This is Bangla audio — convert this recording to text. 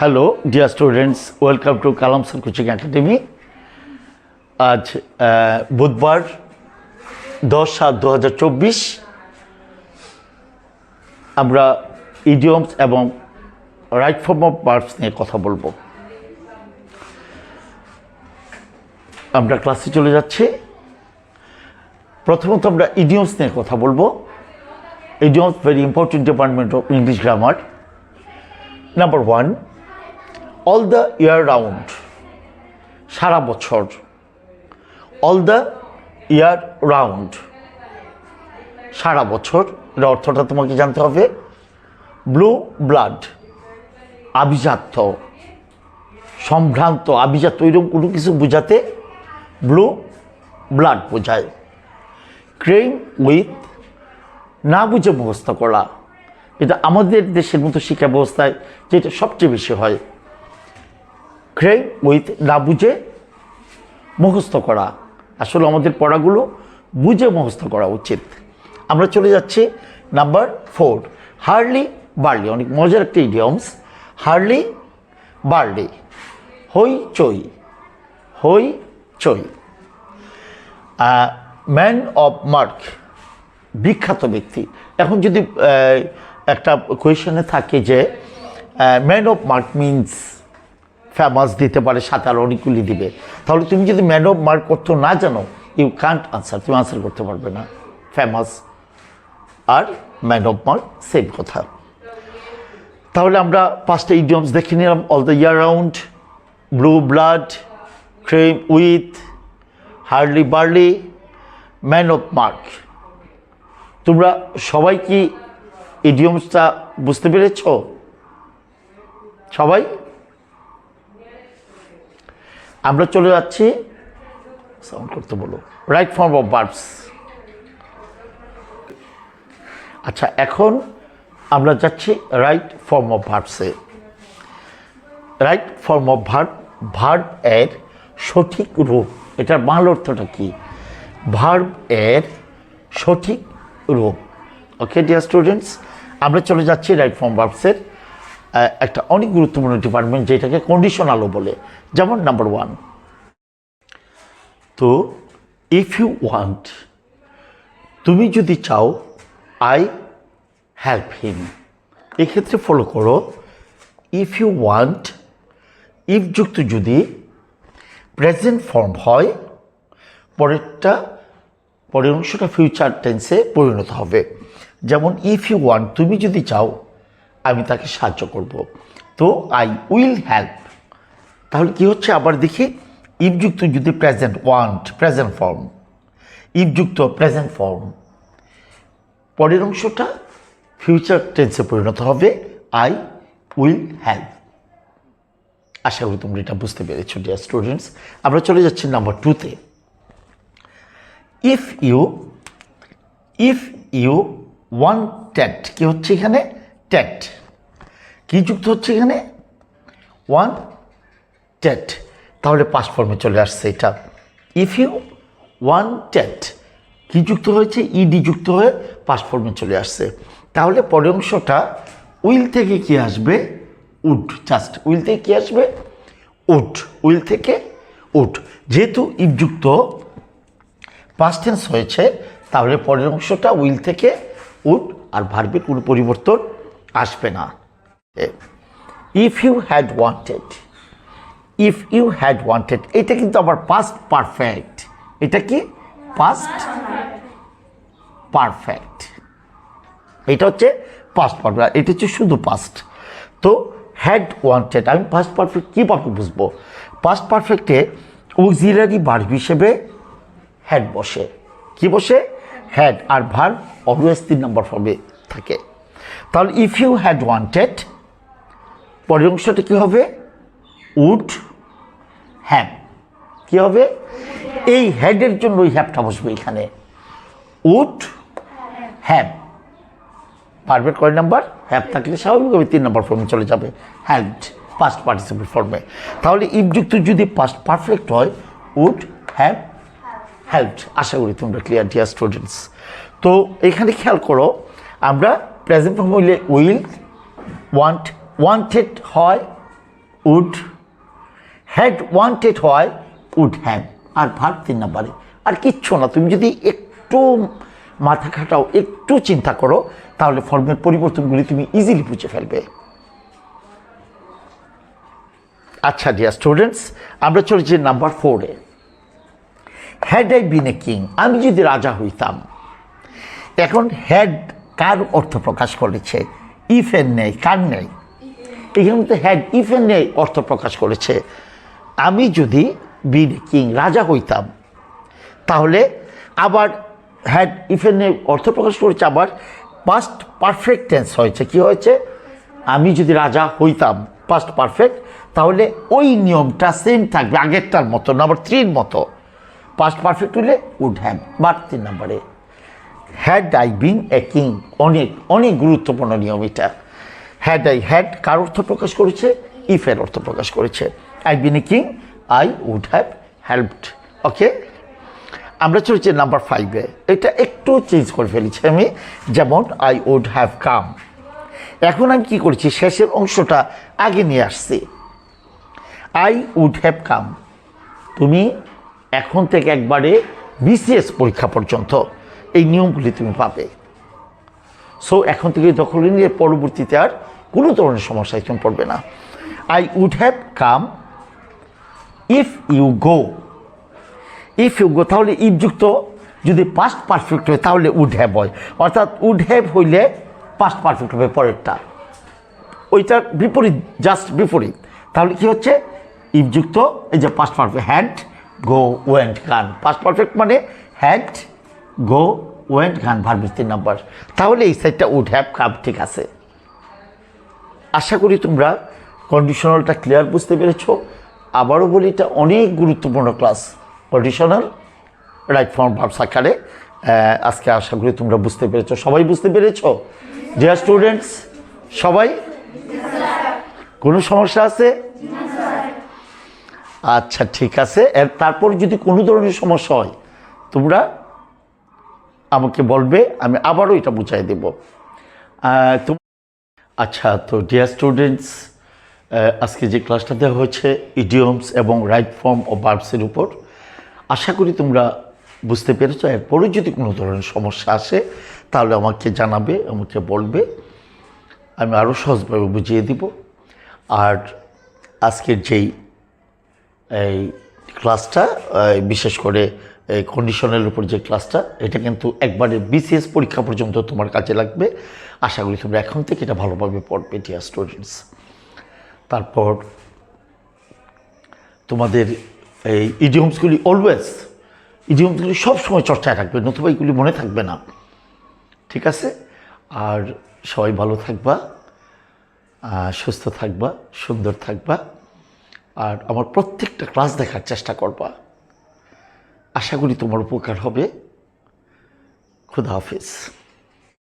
Hello dear students, welcome to Kalam sir coaching academy. আজ বুধবার 10/7/2024 আমরা ইডিয়মস এবং রাইট ফর্ম অফ ভার্বস নিয়ে কথা বলবো। আমরা ক্লাসে চলে যাচ্ছি। প্রথমত আমরা ইডিয়মস নিয়ে কথা বলবো। Idioms very important department of English grammar. Number 1, all the year round, সারা বছর। অল দ্য ইয়ার রাউন্ড, সারা বছর, এর অর্থটা তোমাকে জানতে হবে। ব্লু ব্লাড, আভিজাত্য, সম্ভ্রান্ত, আভিজাত্য, এরকম কোনো কিছু বোঝাতে ব্লু ব্লাড বোঝায়। ক্রেম উইথ, না বুঝে মুখস্থ করা, এটা আমাদের দেশের মতো শিক্ষা ব্যবস্থায় যেটা সবচেয়ে বেশি হয়। ক্রেম উইথ, না বুঝে মুখস্থ করা। আসলে আমাদের পড়াগুলো বুঝে মুখস্থ করা উচিত। আমরা চলে যাচ্ছি নাম্বার 4, হার্লি বার্লি। অনেক মজার একটা ইডিয়মস। হার্লি বার্লি, হই চই, হই চই। ম্যান অফ মার্ক, বিখ্যাত ব্যক্তি। এখন যদি একটা কোয়েশনে থাকে যে man of mark means famous, দিতে পারে, সাথে আর অনেকগুলি দিবে, তাহলে তুমি যদি ম্যান অফ মার্ক অর্থ না জানো, ইউ কান্ট আনসার, তুমি আনসার করতে পারবে না। ফেমাস আর ম্যান অফ মার্ক সেম কথা। তাহলে আমরা 5টা ইডিয়মস দেখে নিলাম। All the year round, blue blood, cream with, hurly burly, man of mark. তোমরা সবাই কি ইডিয়মসটা বুঝতে পেরেছ? সবাই? আমরা চলে যাচ্ছি, সাউন্ড করতে বলো, রাইট ফর্ম অফ ভার্বস। আচ্ছা, এখন আমরা যাচ্ছি রাইট ফর্ম অফ ভার্বসে। Right form of verb, verb এর সঠিক রূপ। এটার বাংলা অর্থটা কি? ভার্ব এর সঠিক রূপ। ওকে ডিয়ার স্টুডেন্টস, আমরা চলে যাচ্ছি রাইট ফর্ম ভার্বসের একটা অনেক গুরুত্বপূর্ণ ডিপার্টমেন্ট, যেটাকে কন্ডিশনালও বলে। যেমন নাম্বার 1, তো ইফ ইউ ওয়ান্ট, তুমি যদি চাও, আই হেল্প হিম। এক্ষেত্রে ফলো করো, ইফ ইউ ওয়ান্ট, ইফ যুক্ত যদি প্রেজেন্ট ফর্ম হয়, পরের অংশটা ফিউচার টেন্সে পরিণত হবে। যেমন ইফ ইউ ওয়ান্ট, তুমি যদি চাও, আমি তাকে সাহায্য করব। তো আই উইল হেল্প। তাহলে কি হচ্ছে আবার দেখি, ইফযুক্ত যদি প্রেজেন্ট, ওয়ান্ট প্রেজেন্ট ফর্ম, ইফযুক্ত প্রেজেন্ট ফর্ম, পরের অংশটা ফিউচার টেন্সে পরিণত হবে, আই উইল হেল্প। আশা করি তোমরা এটা বুঝতে পেরেছো ডিয়ার স্টুডেন্টস। আমরা চলে যাচ্ছি নাম্বার 2-তে। ইফ ইউ ওয়ান্টেড, কি হচ্ছে এখানে? টেট। কি যুক্ত হচ্ছে এখানে? ওয়ান্টেড। তাহলে পাস্ট ফর্মে চলে আসছে এটা। ইফ ইউ ওয়ান্টেড, কি যুক্ত হয়েছে? ইডি যুক্ত হয়ে পাস্ট ফর্মে চলে আসছে। তাহলে পরের অংশটা উইল থেকে কি আসবে? উড। জাস্ট উইল থেকে কি আসবে? উড। উইল থেকে উড। যেহেতু ইফ যুক্ত পাস্ট টেন্স হয়েছে, তাহলে পরের অংশটা উইল থেকে উড, আর ভার্বের কোনো পরিবর্তন আসবে না। If you had wanted, if you had wanted, এটা কিন্তু আবার পাস্ট পারফেক্ট। এটা কি? Past perfect. এটা হচ্ছে পাস্ট পারফেক্ট, এটা হচ্ছে শুধু পাস্ট। তো হ্যাড ওয়ান্টেড, আমি পাস্ট পারফেক্ট কীভাবে বুঝবো? পাস্ট পারফেক্টে অক্সিলারি ভার্ব হিসেবে হ্যাড বসে। কি বসে? হ্যাড। আর ভার্ব অলওয়েজ 3 নম্বর ফর্মে থাকে। তাহলে ইফ ইউ হ্যাড ওয়ান্টেড, পরের অংশটা কী হবে? Would have. কী হবে? এই হ্যাডের জন্য ওই হ্যাভটা বসবে এখানে। উড হ্যাভ, ভার্বের কয় নাম্বার? হ্যাভ থাকলে স্বাভাবিকভাবে 3 নম্বর ফর্মে চলে যাবে, হ্যাভড, পাস্ট পার্টিসিপল ফর্মে। তাহলে ইফযুক্ত যদি পাস্ট পারফেক্ট হয়, উড হ্যাভ হেল্পড। আশা করি তোমরা ক্লিয়ার ডিয়ার স্টুডেন্টস। তো এখানে খেয়াল করো, আমরা প্রেজেন্ট ফর্ম হইলে উইল, ওয়ান্টেড হয় উড, হ্যাড ওয়ান্টেড হয় উড হ্যাভ, আর ভার্ব 3 নম্বরে। আর কিচ্ছু না, তুমি যদি একটু মাথা খাটাও, একটু চিন্তা করো, তাহলে ফর্মের পরিবর্তনগুলি তুমি ইজিলি বুঝে ফেলবে। আচ্ছা ডিয়ার স্টুডেন্টস, আমরা চলেছি নাম্বার 4-এ। Had I been a king, আমি যদি রাজা হইতাম। এখন হ্যাড কার অর্থ প্রকাশ করেছে? ইফের নেই, কার নেই? এখানে তো হ্যাড ইফের নেই অর্থ প্রকাশ করেছে। আমি যদি বিন এ কিং, রাজা হইতাম, তাহলে আবার হ্যাড ইফের নেই অর্থ প্রকাশ করেছে, আবার পাস্ট পারফেক্ট টেন্স হয়েছে। কি হয়েছে? আমি যদি রাজা হইতাম, পাস্ট পারফেক্ট, তাহলে ওই নিয়মটা সেম থাকবে আগেরটার মতো, নাম্বার 3-র মতো। পাস্ট পারফেক্ট হলে উড হ্যাভ, বার 3 নম্বরে। Had I been a king, অনেক অনেক গুরুত্বপূর্ণ নিয়ম এটা। হ্যাড আই, হ্যাড কার অর্থ প্রকাশ করেছে? ইফের অর্থ প্রকাশ করেছে। I been a king, I would have helped. Okay, আমরা চলেছি নাম্বার 5-এ। এটা একটু চেঞ্জ করে ফেলেছি আমি, যেমন আই উড হ্যাভ কাম। এখন আমি কি করেছি? শেষের অংশটা আগে নিয়ে আসছি। আই উড হ্যাভ কাম, তুমি এখন থেকে একবারে বিসিএস পরীক্ষা পর্যন্ত এই নিয়মগুলি তুমি পাবে। সো এখন থেকে দখল নিয়ে পরবর্তীতে আর কোনো ধরনের সমস্যায় তুমি পড়বে না। I would have come if you go, if you go, তাহলে ইফযুক্ত যদি পাস্ট পারফেক্ট হয় তাহলে উড হ্যাভ হয়, অর্থাৎ উড হ্যাভ হইলে পাস্ট পারফেক্ট হবে পরেরটা, ওইটার বিপরীত, জাস্ট বিপরীত। তাহলে কি হচ্ছে? ইফযুক্ত এই যে past perfect, had go went গান, পাস্ট পারফেক্ট মানে হ্যাড গো ওয়েন্ট গান, ভার্বের 3 নম্বর। তাহলে এই সাইডটা উড হ্যাভ কাম ঠিক আছে। আশা করি তোমরা কন্ডিশনালটা ক্লিয়ার বুঝতে পেরেছ। আবারও বলি, এটা অনেক গুরুত্বপূর্ণ class, conditional right form verbs আকারে। আজকে আশা করি তোমরা বুঝতে পেরেছো। সবাই বুঝতে পেরেছো ডিয়ার স্টুডেন্টস? সবাই? কোনো সমস্যা আছে? আচ্ছা ঠিক আছে। তারপর যদি কোনো ধরনের সমস্যা হয় তোমরা আমাকে বলবে, আমি আবারও এটা বুঝাই দেব। আচ্ছা, তো ডিয়ার স্টুডেন্টস, আজকে যে ক্লাসটা দেওয়া হয়েছে ইডিয়মস এবং রাইট ফর্ম ও ভার্বসের উপর, আশা করি তোমরা বুঝতে পেরেছো। এরপরে যদি কোনো ধরনের সমস্যা আসে তাহলে আমাকে জানাবে, আমাকে বলবে, আমি আরও সহজভাবে বুঝিয়ে দিব। আর আজকের যেই এই ক্লাসটা, বিশেষ করে এই কন্ডিশনের উপর যে ক্লাসটা, এটা কিন্তু একবারে বিসিএস পরীক্ষা পর্যন্ত তোমার কাজে লাগবে। আশা করি তোমরা এখন থেকে এটা ভালোভাবে পড়বে ডিয়ার স্টুডেন্টস। তারপর তোমাদের এই ইডিয়মসগুলি অলওয়েজ, ইডিয়মসগুলি সবসময় চর্চায় থাকবে, নতুবা এগুলি মনে থাকবে না, ঠিক আছে? আর সবাই ভালো থাকবা, সুস্থ থাকবা, সুন্দর থাকবা, আর আমার প্রত্যেকটা ক্লাস দেখার চেষ্টা করবা। আশা করি তোমার উপকার হবে। খুদা হাফেজ।